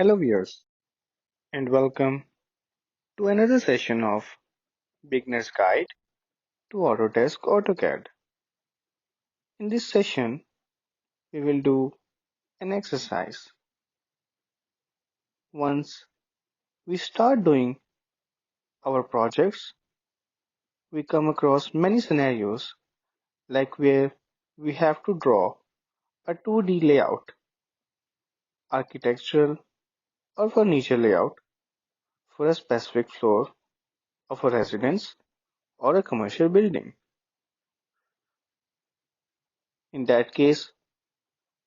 Hello viewers and welcome to another session of Beginner's Guide to Autodesk AutoCAD. In this session, we will do an exercise. Once we start doing our projects, we come across many scenarios like where we have to draw a 2D layout, architectural or furniture layout for a specific floor of a residence or a commercial building. In that case,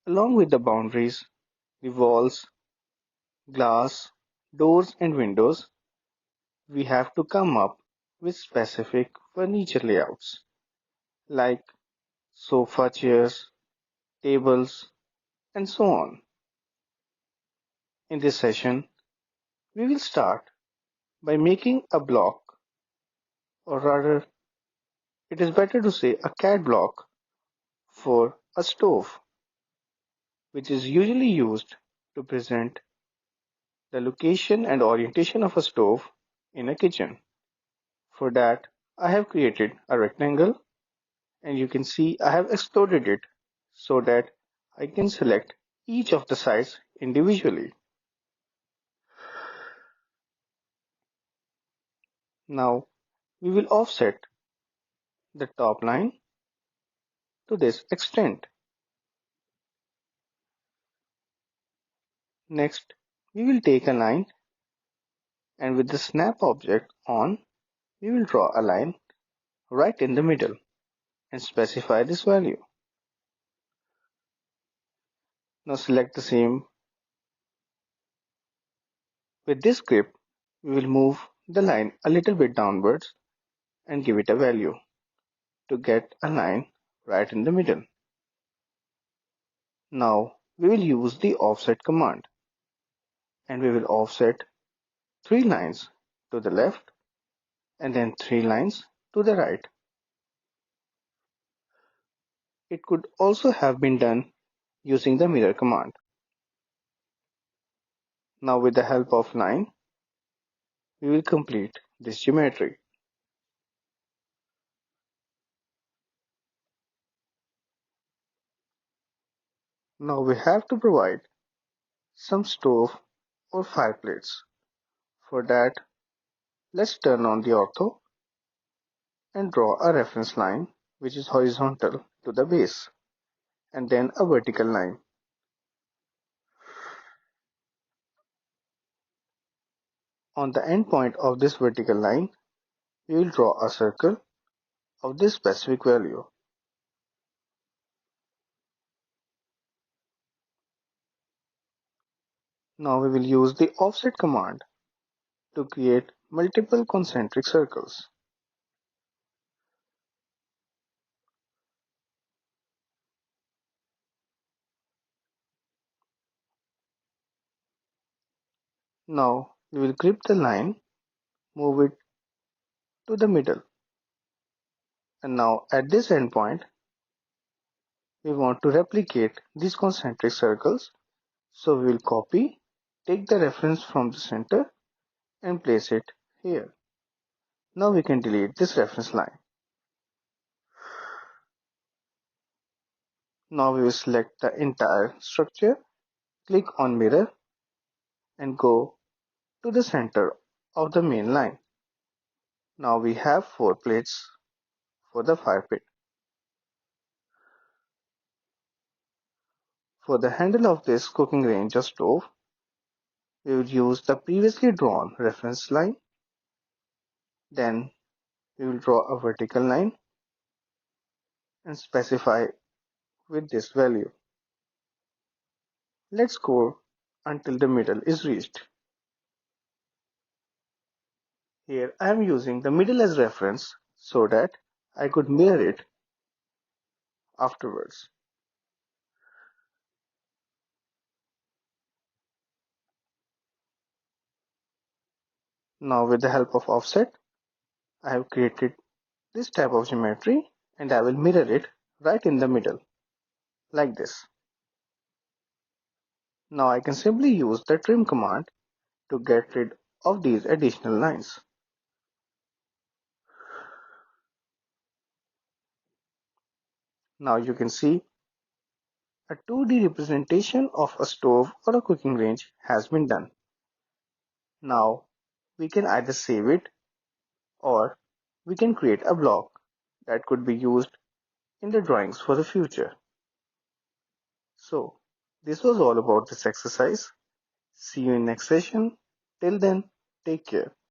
along with the boundaries, the walls, glass, doors and windows, we have to come up with specific furniture layouts like sofa chairs, tables, and so on. In this session, we will start by making a block, or rather, it is better to say a CAD block for a stove, which is usually used to present the location and orientation of a stove in a kitchen. For that, I have created a rectangle and you can see I have exploded it so that I can select each of the sides individually. Now we will offset the top line to this extent. Next, we will take a line and with the snap object on, we will draw a line right in the middle and specify this value. Now select the same. With this grip, we will move the line a little bit downwards and give it a value to get a line right in the middle. Now we will use the offset command and we will offset 3 lines to the left and then 3 lines to the right. It could also have been done using the mirror command. Now with the help of line, we will complete this geometry. Now we have to provide some stove or fireplace. For that, let's turn on the ortho and draw a reference line which is horizontal to the base and then a vertical line. On the end point of this vertical line, we will draw a circle of this specific value. Now we will use the offset command to create multiple concentric circles. Now we will grip the line, move it to the middle. And now at this endpoint, we want to replicate these concentric circles. So we will copy, take the reference from the center and place it here. Now we can delete this reference line. Now we will select the entire structure, click on mirror and go to the center of the main line. Now we have 4 plates for the fire pit. For the handle of this cooking range or stove, we will use the previously drawn reference line. Then we will draw a vertical line and specify with this value. Let's go until the middle is reached. Here I am using the middle as reference so that I could mirror it afterwards. Now with the help of offset, I have created this type of geometry and I will mirror it right in the middle, like this. Now I can simply use the trim command to get rid of these additional lines. Now you can see a 2D representation of a stove or a cooking range has been done. Now we can either save it or we can create a block that could be used in the drawings for the future. So this was all about this exercise. See you in next session. Till then, take care.